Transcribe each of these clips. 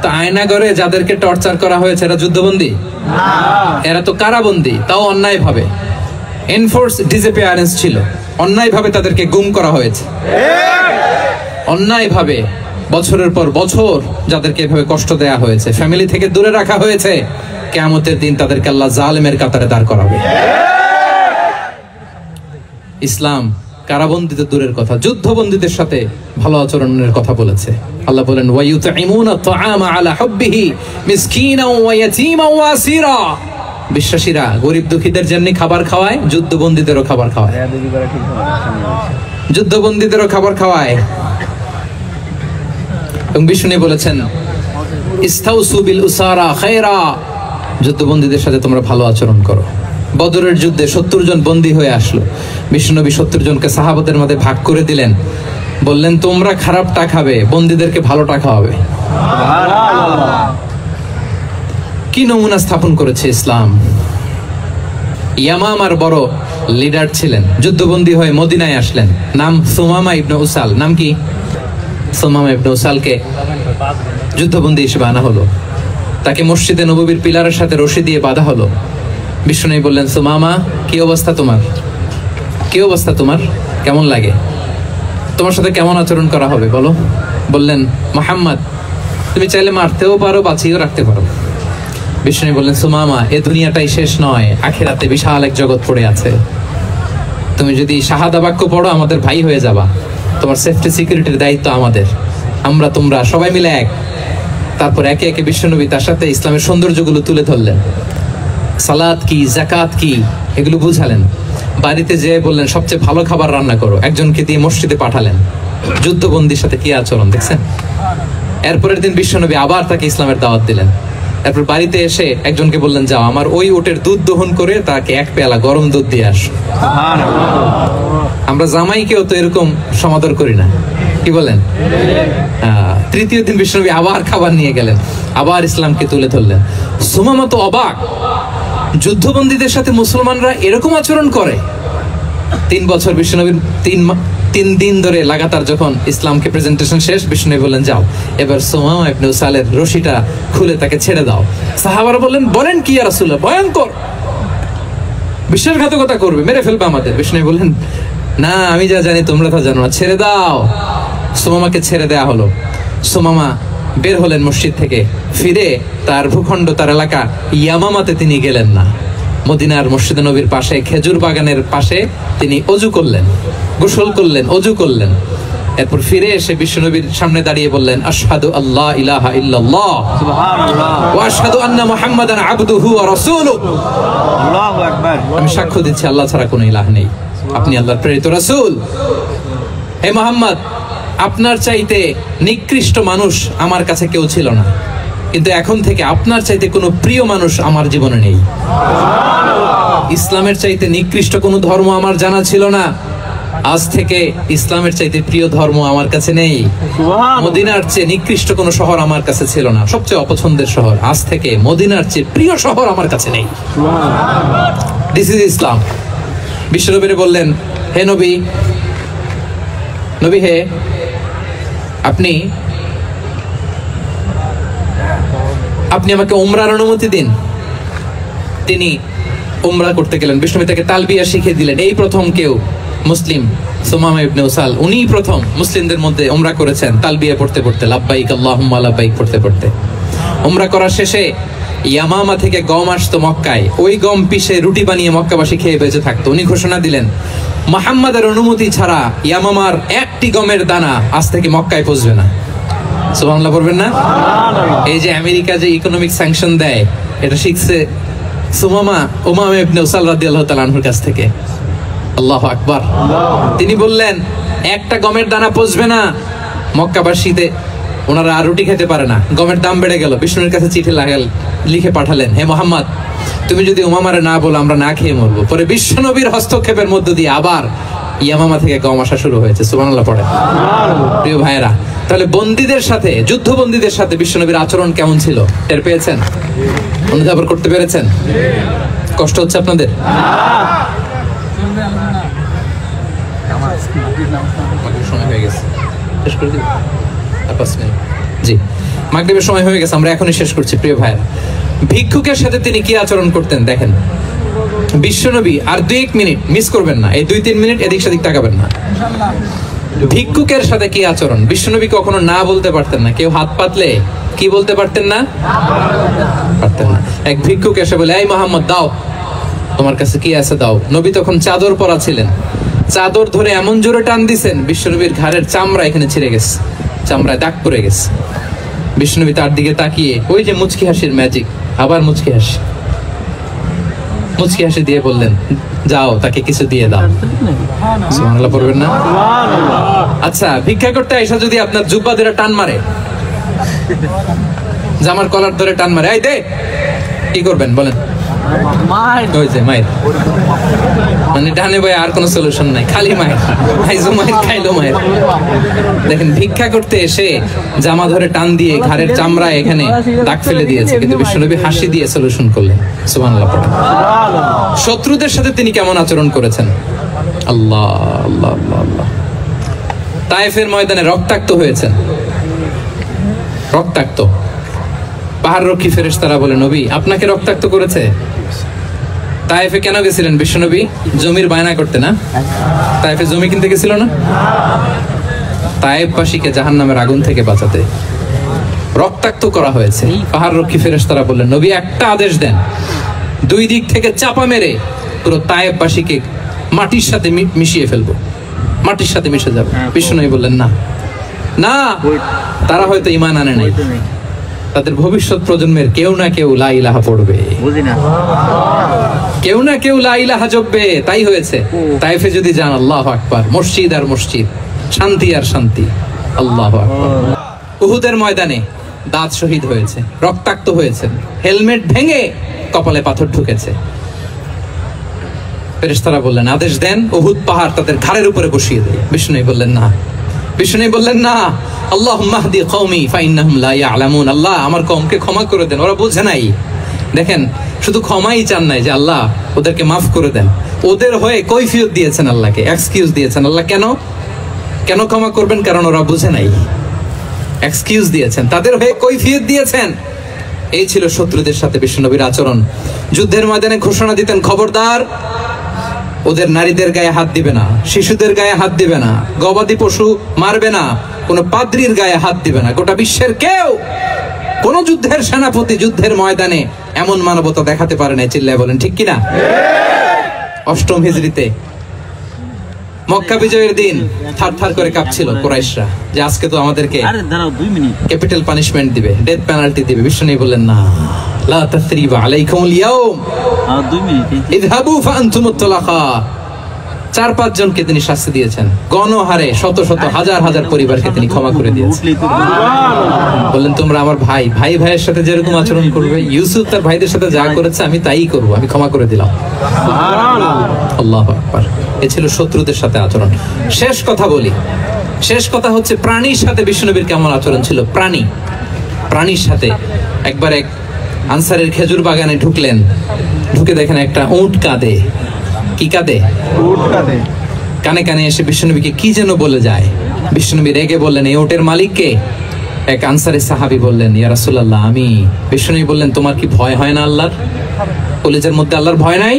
তো আয়নাগরে যাদেরকে টর্চার করা হয়েছে এরা যুদ্ধবন্দী? এরা তো কারাবন্দী, তাও অন্যায় ভাবে। এনফোর্স ডিসঅ্যাপিয়ারেন্স ছিল, অন্যায় ভাবে তাদেরকে গুম করা হয়েছে। অন্যায় ভাবে বছরের পর বছর যাদেরকে এভাবে কষ্ট দেয়া হয়েছে, ফ্যামিলি থেকে দূরে রাখা হয়েছে, কিয়ামতের দিন তাদেরকে আল্লাহ জালেমের কাতারে দাঁড় করাবে। ইসলাম কারাবন্দীদের দূরের কথা, যুদ্ধবন্দীদের সাথে ভালো আচরণের কথা বলেছে। আল্লাহ বলেন ওয়ায়ুতঈমুনা আত-তাআমা আলা হুব্বিহি মিসকিনান ওয়া ইয়াতীমান ওয়া আসীরা। বিশ্বাসীরা গরিব দুঃখীদের যেমনি খাবার খাওয়ায়, যুদ্ধবন্দীদেরও খাবার খাওয়ায়। যুদ্ধবন্দীদেরও খাবার খাওয়ায়। এবং বিষ্ণু বলেছেন ইস্তাউসু বিল উসারা খায়রা, যুদ্ধবন্দীদের সাথে তোমরা ভালো আচরণ করো। বদরের যুদ্ধে 70 জন বন্দী হয়ে আসলো। বিষ্ণুনবী 70 জনকে সাহাবাদের মধ্যে ভাগ করে দিলেন, বললেন তোমরা খারাপটা খাবে, বন্দীদেরকে ভালোটা খাওয়াবে। কি নমুনা স্থাপন করেছে ইসলাম। ইয়ামামার বড় লিডার ছিলেন, যুদ্ধবন্দী হয়ে মদিনায় আসলেন, নাম সুমামা ইবনে উসাল। নাম কি? সুমামা ইবনে উসালকে যুদ্ধবন্দী হিসেবে আনা হলো। তাকে মসজিদে নববীর পিলারের সাথে রশি দিয়ে বাঁধা হলো। বিষ্ণু বললেন সুমামা, কি অবস্থা তোমার? কি অবস্থা তোমার? কেমন লাগে? তোমার সাথে কেমন আচরণ করা হবে বলো? বললেন মুহাম্মদ, তুমি চাইলে মারতেও পারো, বাঁচিয়েও রাখতে পারো। বিষ্ণু বললেন সুমামা, এ দুনিয়াটাই শেষ নয়, আখিরাতে বিশাল এক জগৎ পড়ে আছে। তুমি যদি শাহাদা বাক্য পড়ো আমাদের ভাই হয়ে যাবা, তোমার সেফটি সিকিউরিটির দায়িত্ব আমাদের, আমরা তোমরা সবাই মিলে এক। তারপর একে একে বিশ্বনবী তার সাথে ইসলামের সৌন্দর্যগুলো তুলে ধরলেন। সালাত কি, যাকাত কি, এগুলো বুঝালেন। বাড়িতে যেয়ে বললেন সবচেয়ে ভালো খাবার রান্না করো, একজনকে দিয়ে মসজিদে পাঠালেন। যুদ্ধবন্দীর সাথে কি আচরণ দেখছেন। এরপরের দিন বিশ্বনবী আবার তাকে ইসলামের দাওয়াত দিলেন। এরপর বাড়িতে এসে একজনকে বললেন যাও আমার ওই উটের দুধ দহন করে তাকে এক পেয়ালা গরম দুধ দিয়ে আস। আমরা জামাইকেও তো এরকম সমাদর করি না, কি বলেন? তৃতীয় দিন বিশ্বনবী আবার খাবার নিয়ে গেলেন, আবার ইসলামকে তুলে ধরলেন। সুমামা তো অবাক, যুদ্ধবন্দীদের সাথে মুসলমানরা এরকম আচরণ করে। 3 বছর বিশ্বনবীর 3 দিন ধরে লাগাতার যখন ইসলামকে প্রেজেন্টেশন শেষ, বিষ্ণু বললেন যাও এবার সুমামা ইবনে উসালের রশিটা খুলে তাকে ছেড়ে দাও। সাহাবারা বলেন কি ইয়া রাসূলুল্লাহ, ভয়ঙ্কর, বিশ্বাসঘাতকতা করবে, মেরে ফেলবে আমাদের। বিষ্ণু বললেন না, আমি যা জানি তোমরা তা জানো না, ছেড়ে দাও। সুমামাকে ছেড়ে দেয়া হলো। সুমামা বের হলেন মসজিদ থেকে, ফিরে তার ভূখণ্ড, তার এলাকা ইয়ামামাতে তিনি গেলেন না। মদিনার মসজিদে নবীর পাশে খেজুর বাগানের পাশে তিনি অজু করলেন, গোসল করলেন, অজু করলেন। এরপর ফিরে এসে বিশ্বনবীর সামনে দাঁড়িয়ে বললেন আশহাদু আল্লা ইলাহা ইল্লাল্লাহ সুবহানাল্লাহ ওয়া আশহাদু আন্না মুহাম্মাদান আবদুহু ওয়া রাসূলুহু। আল্লাহু আকবার। আমি সাক্ষ্য দিচ্ছি আল্লাহ ছাড়া কোনো ইলাহ নেই, আপনি আল্লাহর প্রেরিত রাসূল। হে মুহাম্মদ, আপনার চাইতে নিকৃষ্ট মানুষ আমার কাছে কেউ ছিল না, কিন্তু এখন থেকে আপনার চাইতে কোনো প্রিয় মানুষ আমার জীবনে নেই। ইসলামের চাইতে নিকৃষ্ট কোনো ধর্ম আমার জানা ছিল না, আজ থেকে ইসলামের চাইতে প্রিয় ধর্ম আমার কাছে নেই। মদিনার চেয়ে নিকৃষ্ট কোনো শহর আমার কাছে ছিল না, সবচেয়ে অপছন্দের শহর, আজ থেকে মদিনার চেয়ে প্রিয় শহর আমার কাছে নেই। দিস ইজ ইসলাম। বিশ্বনবী বললেন হে নবী, নবী হে, আপনি আমাকে উমরার অনুমতি দিন। তিনি উমরা করতে গেলেন। বিষ্ণু তাকে তালবিয়া শিখিয়ে দিলেন। এই প্রথম কেউ মুসলিম সুমামা ইবনে উসাল, উনিই প্রথম মুসলিমদের মধ্যে উমরা করেছেন তালবিয়া পড়তে পড়তে, লাব্বাইক আল্লাহুম্মা লাব্বাইক পড়তে পড়তে। উমরা করার শেষে ইয়ামামা থেকে গম আসতো মক্কায়, ওই গম পিষে রুটি বানিয়ে মক্কাবাসী খেয়ে বেঁচে থাকতো। উনি ঘোষণা দিলেন মুহাম্মাদের অনুমতি ছাড়া ইয়ামামার একটি গমের দানা আজ থেকে মক্কায় পৌঁছবে না। সুবহানাল্লাহ পড়বেন না? এই যে আমেরিকা যে ইকোনমিক স্যাংশন দেয়, এটা শিখছে সুমামা উমামা ইবনে উসাল রাদিয়াল্লাহু তাআলা আনহুর কাছ থেকে। আল্লাহু আকবার। তিনি বললেন একটা গমের দানা পৌঁছবে না মক্কাবাসীতে, ওনারা আর রুটি খেতে পারে না, গমের দাম বেড়ে গেল। বিষ্ণুর কাছে চিঠি লিখে পাঠালেন, হে মুহাম্মদ, তুমি যদি উমামারে না বলো আমরা না খেয়ে মরবো। পরে বিশ্বনবীর হস্তক্ষেপের মধ্য দিয়ে আবার ইয়ামামা থেকে গম আসা শুরু হয়েছে। সুবহানাল্লাহ পড়ে। প্রিয় ভাইয়েরা, তাহলে বন্দীদের সাথে, যুদ্ধবন্দীদের সাথে বিশ্বনবীর আচরণ কেমন ছিল টের পেয়েছেন? অনুধাবন করতে পেরেছেন? কষ্ট হচ্ছে আপনাদের? সময় হয়ে গেছে, শেষ করে দিই। জি, মাগরিবের সময় হয়ে গেছে, আমরা এখনই শেষ করছি প্রিয় ভাইরা। ভিক্ষুকের সাথে তিনি কি আচরণ করতেন দেখেন। বিশ্বনবী আর 2-1 মিনিট মিস করবেন না, এই 2-3 মিনিট এদিক সেদিক তাকাবেন না। ভিক্ষুকের সাথে কি আচরণ, বিশ্বনবী কখনো না বলতে পারতেন না। কেউ হাত পাতলে কি বলতে পারতেন না? পারতেন না। এক ভিক্ষুক এসে বলে, এই মোহাম্মদ দাও, তোমার কাছে কি আছে দাও। নবী তখন চাদর পরা ছিলেন, চাদর ধরে এমন জোরে টান দিছেন বিশ্বনবীর ঘাড়ের চামড়া এখানে ছিঁড়ে গেছে, চামড়ায় দাগ পড়ে গেছে। বিশ্বনবী তার দিকে তাকিয়ে ওই যে মুচকি হাসির ম্যাজিক, আবার মুচকি হাসি দিয়ে বললেন, যাও তাকে কিছু দিয়ে দাও। সুবহানাল্লাহ পড়বেন না? আচ্ছা, ভিক্ষা করতে আইসা যদি আপনার জুব্বা ধরে টান মারে, জামার কলার ধরে টান মারে, এই দে, কি করবেন বলেন? মায়ের মানে ডানে বয়ে আর কোন সলিউশন নাই, খালি মায়ের, খাইলো মায়ের। দেখেন, ভিক্ষা করতে এসে জামা ধরে টান দিয়ে ঘাড়ের চামড়ায় এখানে দাগ ফেলে দিয়েছে, কিন্তু বিশ্বনবী হাসি দিয়ে সলিউশন করলেন। সুবহানাল্লাহ পড়েন। শত্রুদের সাথে তিনি কেমন আচরণ করেছেন? আল্লাহ আল্লাহ আল্লাহ। তায়েফের ময়দানে রক্তাক্ত হয়েছেন, রক্তাক্ত। পাহাড় রক্ষী ফেরেশতারা বলে, নবী আপনাকে রক্তাক্ত করেছে? তায়েফে কেন গেছিলেন বিশ্বনবী? জমির বায়না করতে না? তায়েফে জমি কিনতে গেছিল না? তায়েফবাসীকে জাহান্নামের আগুন থেকে বাঁচাতে রক্তাক্ত করা হয়েছে। পাহাড় রক্ষী ফেরেশতারা বললেন, নবী একটা আদেশ দেন, 2 দিক থেকে চাপা মেরে পুরো তায়েফবাসীকে মাটির সাথে মিশিয়ে ফেলবো, মাটির সাথে মিশে যাবে। বিশ্বনবী বললেন, না না, তারা হয়তো ঈমান আনে নাই, তাদের ভবিষ্যৎ প্রজন্মের কেউ না কেউ লা ইলাহা পড়বে, কেউ না কেউ লা ইলাহা জপবে। তাই হয়েছে। তাইফে যদি যান, আল্লাহু আকবার, মসজিদ আর মসজিদ, শান্তি আর শান্তি। আল্লাহু আকবার। উহুদের ময়দানে দাঁত শহীদ হয়েছে, রক্তাক্ত হয়েছে, হেলমেট ভেঙে কপালে পাথর ঢুকেছে। ফেরেশতারা বললেন, আদেশ দেন উহুদ পাহাড় তাদের ঘাড়ের উপরে বসিয়ে দেয়। বিষ্ণু বললেন, না। বিষ্ণু বললেন, না, আল্লাহুম্মা হদি কওমি ফাইন্নাহুম লা ইয়ালামুন। আল্লাহ আমার কওমকে ক্ষমা করে দেন, ওরা বোঝে নাই। দেখেন, শুধু ক্ষমাই চান নাই যে আল্লাহ ওদেরকে মাফ করে দেন, ওদের হয়ে কৈফিয়ত দিয়েছেন আল্লাহকে, এক্সকিউজ দিয়েছেন। আল্লাহ কেন কেন ক্ষমা করবেন? কারণ ওরা বুঝে নাই। এক্সকিউজ দিয়েছেন, তাদের হয়ে কৈফিয়ত দিয়েছেন। এই ছিল শত্রুদের সাথে বিশ্বনবীর আচরণ। যুদ্ধের ময়দানে ঘোষণা দিতেন, খবরদার ওদের নারীদের গায়ে হাত দিবে না, শিশুদের গায়ে হাত দিবে না, গবাদি পশু মারবে না, কোন পাদ্রীর গায়ে হাত দিবে না। গোটা বিশ্বের কেউ, কোন যুদ্ধের সেনাপতি যুদ্ধের ময়দানে এমন মানবতা দেখাতে পারে না। চিল্লায় বলেন ঠিক কিনা? 8ম হিজরিতে মক্কা বিজয়ের দিন থারথার করে কাঁপছিল কুরাইশরা যে আজকে তো আমাদেরকে ক্যাপিটাল পানিশমেন্ট দিবে, ডেথ পেনাল্টি দিবে। বিষ্ণু বললেন, না, লা তাসরিবা আলাইকুমুল ইয়াউম, 2 মিনিট, ইযহাবু ফাআনতুমুত তুলাকা। 4-5 জনকে তিনি শাস্তি দিয়েছেন, গণহারে শত শত হাজার হাজার পরিবারকে তিনি ক্ষমা করে দিয়েছেন। বললেন, তোমরা আমার ভাই, ভাই ভাইয়ের সাথে যেরকম আচরণ করবে, ইউসুফ তার ভাইদের সাথে যা করেছে আমি তাই করব, আমি ক্ষমা করে দিলাম। আল্লাহু আকবার। এ ছিল শত্রুদের সাথে আচরণ। শেষ কথা বলি, শেষ কথা হচ্ছে প্রাণীর সাথে বিশ্বনবীর কেমন আচরণ ছিল। প্রাণীর সাথে একবার এক আনসারের খেজুর বাগানে ঢুকলেন, ঢুকে দেখেন একটা উট কাঁদে। কি কাঁদে? কানে কানে এসে বিশ্বনবীকে কি যেন বলে যায়। বিশ্বনবী রেগে বললেন, এই উটের মালিক কে? এক আনসারের সাহাবী বললেন, ইয়া রাসূলুল্লাহ আমি। বিশ্বনবী বললেন, তোমার কি ভয় হয় না আল্লাহর? কলিজার মধ্যে আল্লাহর ভয় নাই?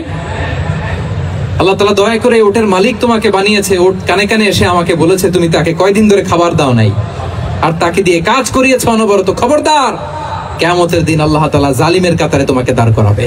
আল্লাহ তাআলা দয়া করে উটের মালিক তোমাকে বানিয়েছে, উট কানে কানে এসে আমাকে বলেছে তুমি তাকে কয়দিন ধরে খাবার দাও নাই, আর তাকে দিয়ে কাজ করিয়েছ অনবরত। খবরদার, কিয়ামতের দিন আল্লাহ তাআলা জালিমের কাতারে তোমাকে দাঁড় করাবে।